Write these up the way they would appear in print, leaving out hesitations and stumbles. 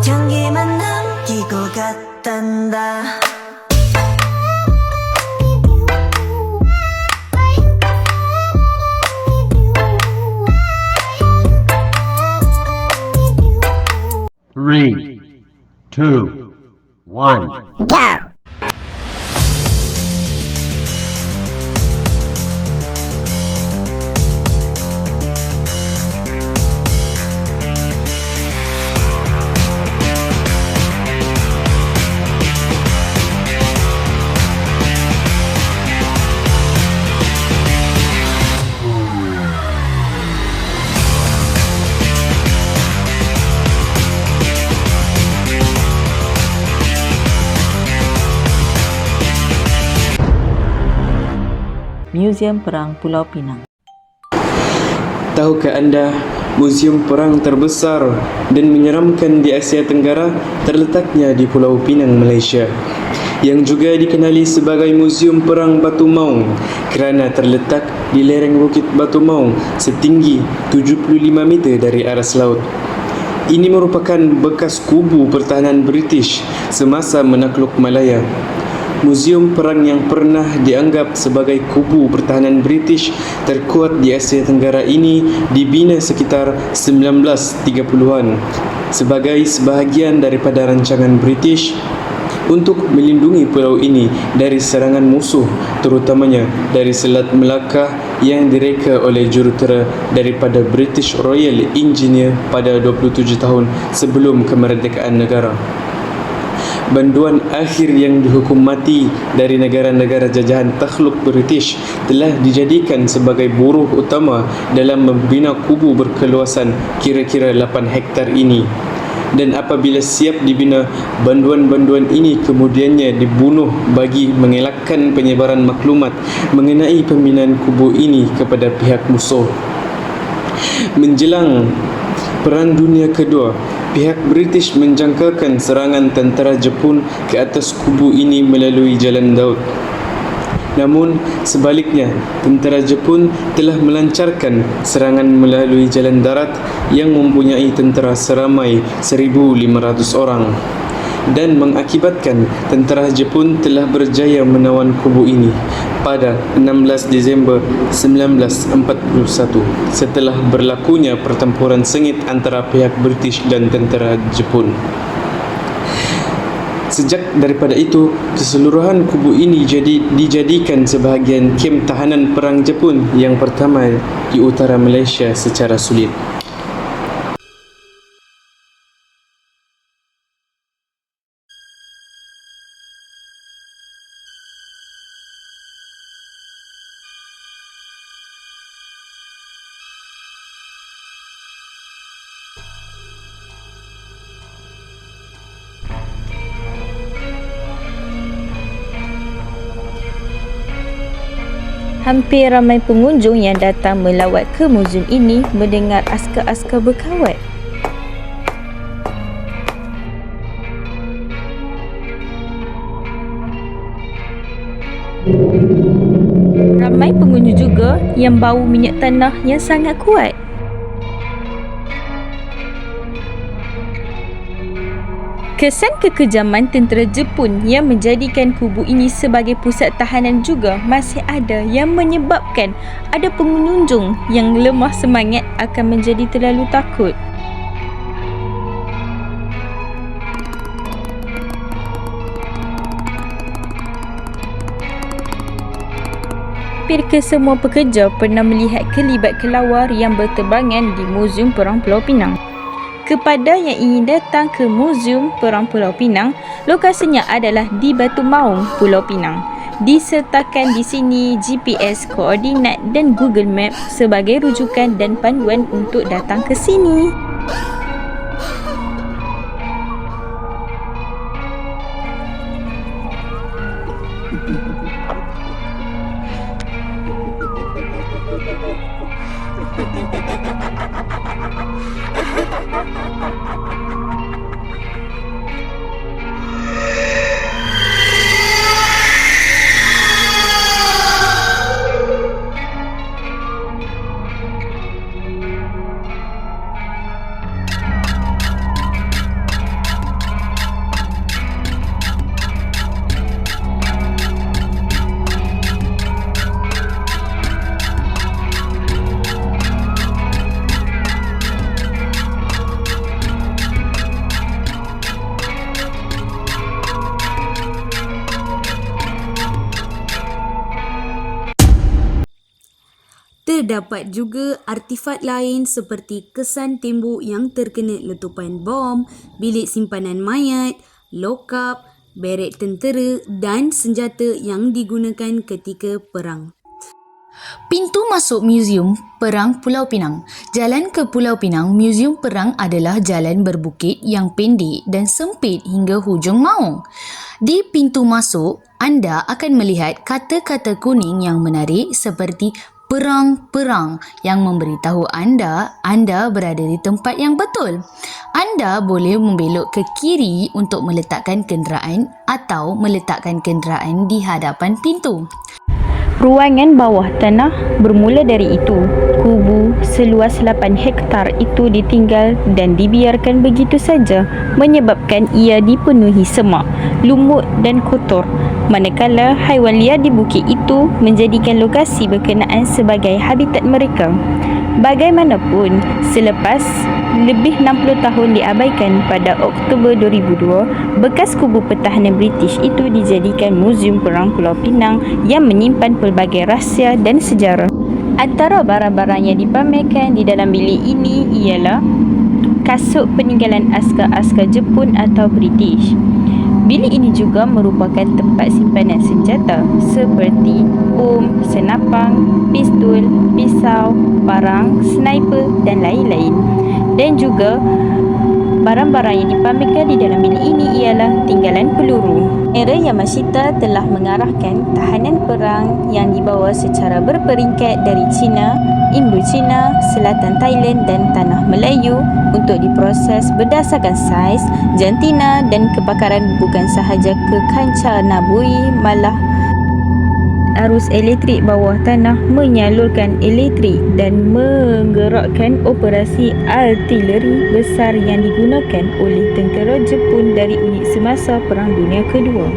향기만 남기고 갔단다. Three, two, one. Go! Muzium Perang Pulau Pinang. Tahukah anda, muzium perang terbesar dan menyeramkan di Asia Tenggara terletaknya di Pulau Pinang, Malaysia, yang juga dikenali sebagai Muzium Perang Batu Maung kerana terletak di lereng Bukit Batu Maung setinggi 75 meter dari aras laut. Ini merupakan bekas kubu pertahanan British semasa menakluk Malaya. Muzium perang yang pernah dianggap sebagai kubu pertahanan British terkuat di Asia Tenggara ini dibina sekitar 1930-an sebagai sebahagian daripada rancangan British untuk melindungi pulau ini dari serangan musuh, terutamanya dari Selat Melaka yang direka oleh jurutera daripada British Royal Engineer pada 27 tahun sebelum kemerdekaan negara. Banduan akhir yang dihukum mati dari negara-negara jajahan takhluk British telah dijadikan sebagai buruh utama dalam membina kubu berkeluasan kira-kira 8 hektar ini. Dan apabila siap dibina, banduan-banduan ini kemudiannya dibunuh bagi mengelakkan penyebaran maklumat mengenai pembinaan kubu ini kepada pihak musuh. Menjelang Perang Dunia Kedua, pihak British menjangkakan serangan tentera Jepun ke atas kubu ini melalui jalan laut. Namun sebaliknya, tentera Jepun telah melancarkan serangan melalui jalan darat yang mempunyai tentera seramai 1,500 orang dan mengakibatkan tentera Jepun telah berjaya menawan kubu ini pada 16 Disember 1941 setelah berlakunya pertempuran sengit antara pihak British dan tentera Jepun. Sejak daripada itu, keseluruhan kubu ini dijadikan sebahagian kem tahanan perang Jepun yang pertama di utara Malaysia secara sulit. Hampir ramai pengunjung yang datang melawat ke muzium ini mendengar askar-askar berkawat. Ramai pengunjung juga yang bau minyak tanah yang sangat kuat. Kesan kekejaman tentera Jepun yang menjadikan kubu ini sebagai pusat tahanan juga masih ada, yang menyebabkan ada pengunjung yang lemah semangat akan menjadi terlalu takut. Hampir kesemua pekerja pernah melihat kelibat kelawar yang berterbangan di Muzium Perang Pulau Pinang. Kepada yang ingin datang ke Muzium Perang Pulau Pinang, lokasinya adalah di Batu Maung, Pulau Pinang. Disertakan di sini GPS, koordinat dan Google Map sebagai rujukan dan panduan untuk datang ke sini. Terdapat juga artifak lain seperti kesan tembok yang terkena letupan bom, bilik simpanan mayat, lokap, beret tentera dan senjata yang digunakan ketika perang. Pintu masuk Muzium Perang Pulau Pinang. Jalan ke Pulau Pinang Muzium Perang adalah jalan berbukit yang pendek dan sempit hingga hujung maung. Di pintu masuk, anda akan melihat kata-kata kuning yang menarik seperti perang-perang yang memberitahu anda berada di tempat yang betul. Anda boleh membelok ke kiri untuk meletakkan kenderaan atau meletakkan kenderaan di hadapan pintu. Ruangan bawah tanah bermula dari itu. Kubu seluas 8 hektar itu ditinggal dan dibiarkan begitu saja, menyebabkan ia dipenuhi semak, lumut dan kotor. Manakala haiwan liar di bukit itu menjadikan lokasi berkenaan sebagai habitat mereka. Bagaimanapun, selepas lebih 60 tahun diabaikan pada Oktober 2002, bekas kubu pertahanan British itu dijadikan Muzium Perang Pulau Pinang yang menyimpan pelbagai rahsia dan sejarah. Antara barang-barang yang dipamerkan di dalam bilik ini ialah kasut peninggalan askar-askar Jepun atau British. Bilik ini juga merupakan tempat simpanan senjata seperti bom, senapang, pistol, pisau, parang, sniper dan lain-lain. Dan juga barang-barang yang dipamerkan di dalam bilik ini ialah tinggalan peluru. Era Yamashita telah mengarahkan tahanan perang yang dibawa secara berperingkat dari China, Indochina, Selatan Thailand dan Tanah Melayu untuk diproses berdasarkan saiz, jantina dan kebakaran bukan sahaja ke kancah nabui, malah arus elektrik bawah tanah menyalurkan elektrik dan menggerakkan operasi artileri besar yang digunakan oleh tentera Jepun dari unit semasa Perang Dunia Kedua.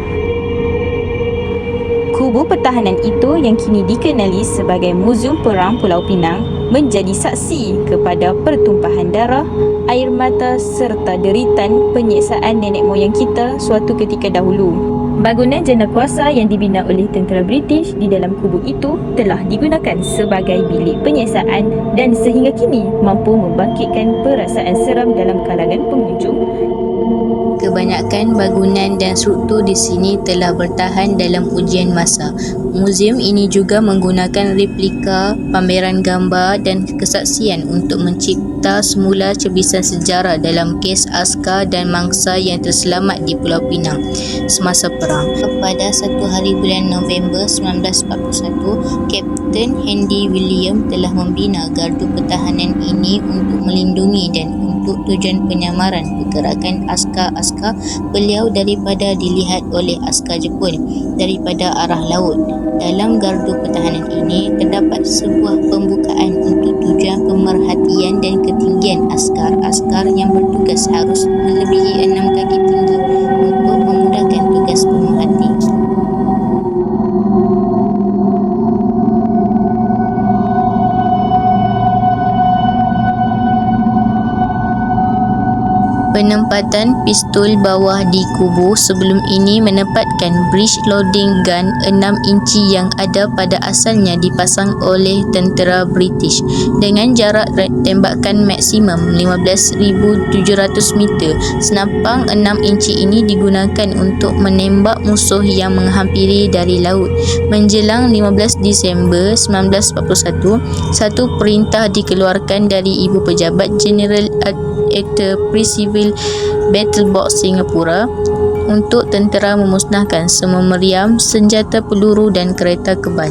Kubu pertahanan itu yang kini dikenali sebagai Muzium Perang Pulau Pinang menjadi saksi kepada pertumpahan darah, air mata serta deritan penyiksaan nenek moyang kita suatu ketika dahulu. Bangunan jenderkuasa yang dibina oleh tentera British di dalam kubu itu telah digunakan sebagai bilik penyiksaan dan sehingga kini mampu membangkitkan perasaan seram dalam kalangan pengunjung. Kebanyakan bangunan dan struktur di sini telah bertahan dalam ujian masa. Muzium ini juga menggunakan replika, pameran gambar dan kesaksian untuk mencipta semula cebisan sejarah dalam kes askar dan mangsa yang terselamat di Pulau Pinang semasa perang. Pada 1 hari bulan November 1941, Kapten Handy William telah membina gardu pertahanan ini untuk melindungi dan untuk tujuan penyamaran pergerakan askar-askar beliau daripada dilihat oleh askar Jepun daripada arah laut. Dalam gardu pertahanan ini terdapat sebuah pembukaan untuk tujuan pemerhatian dan ketinggian askar-askar yang bertugas harus melebihi 6 kaki tinggi untuk memudahkan tugas pemerhati. Penempatan pistol bawah di kubu sebelum ini menempatkan breech loading gun 6 inci yang ada pada asalnya dipasang oleh tentera British dengan jarak tembakan maksimum 15,700 meter. Senapang 6 inci ini digunakan untuk menembak musuh yang menghampiri dari laut. Menjelang 15 Disember 1941, satu perintah dikeluarkan dari Ibu Pejabat General Actor Pre-Civil Battle Box Singapura untuk tentera memusnahkan semua meriam, senjata peluru dan kereta kebal.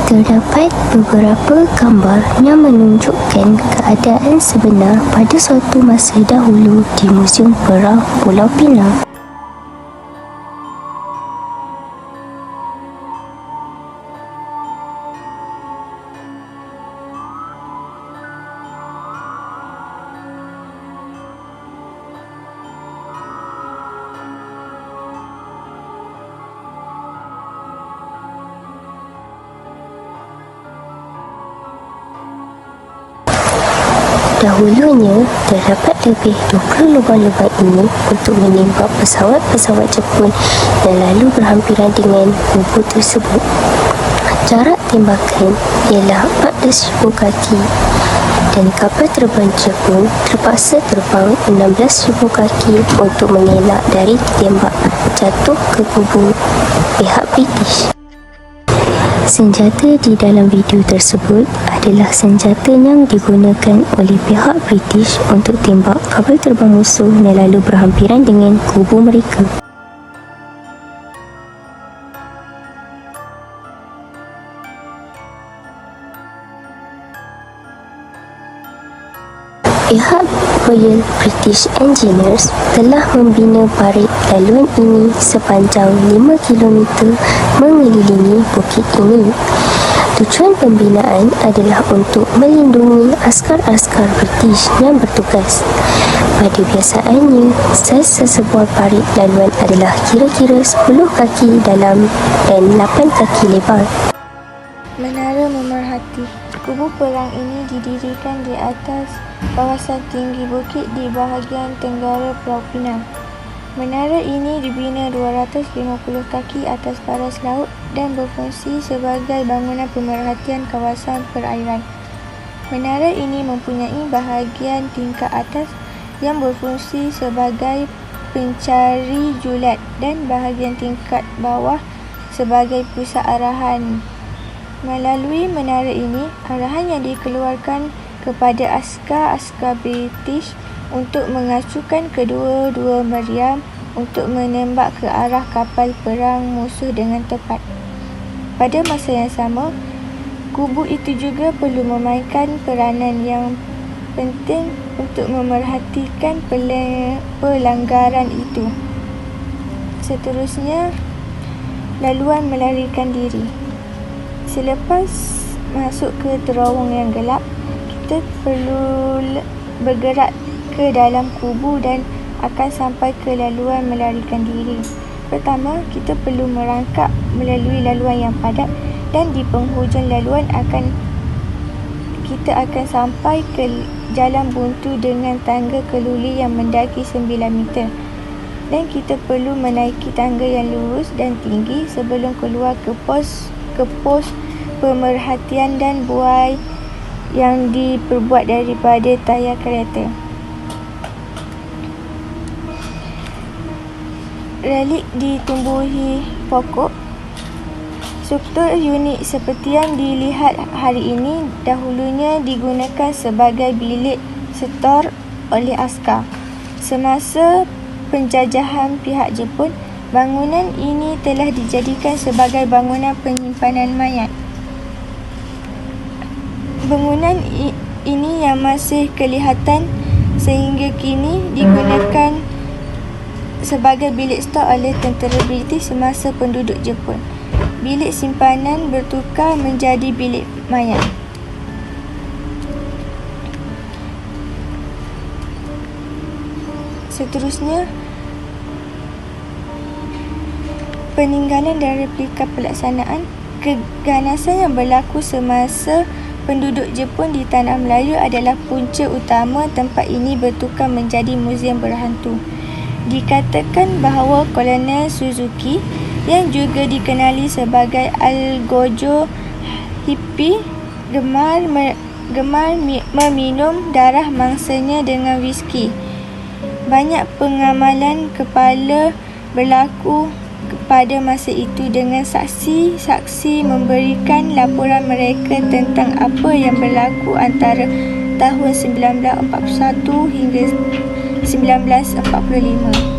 Terdapat beberapa gambar yang menunjukkan keadaan sebenar pada suatu masa dahulu di Muzium Perang Pulau Pinang. Dahulunya, terdapat lebih 20 lubang-lubang ini untuk menembak pesawat-pesawat Jepun yang lalu berhampiran dengan kubu tersebut. Jarak tembakan ialah 14,000 kaki dan kapal terbang Jepun terpaksa terbang 16,000 kaki untuk mengelak dari ditembak jatuh ke kubu pihak British. Senjata di dalam video tersebut adalah senjata yang digunakan oleh pihak British untuk tembak kapal terbang musuh yang lalu berhampiran dengan kubu mereka. Pihak Royal British Engineers telah membina parit laluan ini sepanjang 5 km mengelilingi bukit ini. Tujuan pembinaan adalah untuk melindungi askar-askar British yang bertugas. Pada biasaannya, saiz sesebuah parit laluan adalah kira-kira 10 kaki dalam dan 8 kaki lebar. Menara Memerhati. Kubu perang ini didirikan di atas kawasan tinggi bukit di bahagian tenggara Pulau Pinang. Menara ini dibina 250 kaki atas paras laut dan berfungsi sebagai bangunan pemerhatian kawasan perairan. Menara ini mempunyai bahagian tingkat atas yang berfungsi sebagai pencari julat dan bahagian tingkat bawah sebagai pusat arahan. Melalui menara ini, arahan yang dikeluarkan kepada askar-askar British untuk mengacukan kedua-dua meriam untuk menembak ke arah kapal perang musuh dengan tepat. Pada masa yang sama, kubu itu juga perlu memainkan peranan yang penting untuk memerhatikan pelanggaran itu. Seterusnya, laluan melarikan diri. Selepas masuk ke terowong yang gelap, kita perlu bergerak ke dalam kubu dan akan sampai ke laluan melarikan diri. Pertama, kita perlu merangkak melalui laluan yang padat dan di penghujung laluan kita akan sampai ke jalan buntu dengan tangga keluli yang mendaki 9 meter. Dan kita perlu menaiki tangga yang lurus dan tinggi sebelum keluar ke pos pemerhatian dan buai yang diperbuat daripada tayar kereta. Relik ditumbuhi pokok. Struktur unik seperti yang dilihat hari ini dahulunya digunakan sebagai bilik setor oleh askar. Semasa penjajahan pihak Jepun, bangunan ini telah dijadikan sebagai bangunan penyimpanan mayat. Bangunan ini yang masih kelihatan sehingga kini digunakan sebagai bilik stor oleh tentera British semasa penduduk Jepun. Bilik simpanan bertukar menjadi bilik mayat. Seterusnya, peninggalan dan replika pelaksanaan. Keganasan yang berlaku semasa penduduk Jepun di Tanah Melayu adalah punca utama tempat ini bertukar menjadi muzium berhantu. Dikatakan bahawa Kolonel Suzuki yang juga dikenali sebagai Al-Gojo Hippie gemar meminum darah mangsanya dengan whisky. Banyak pengamalan kepala berlaku pada masa itu dengan saksi-saksi memberikan laporan mereka tentang apa yang berlaku antara tahun 1941 hingga 1945.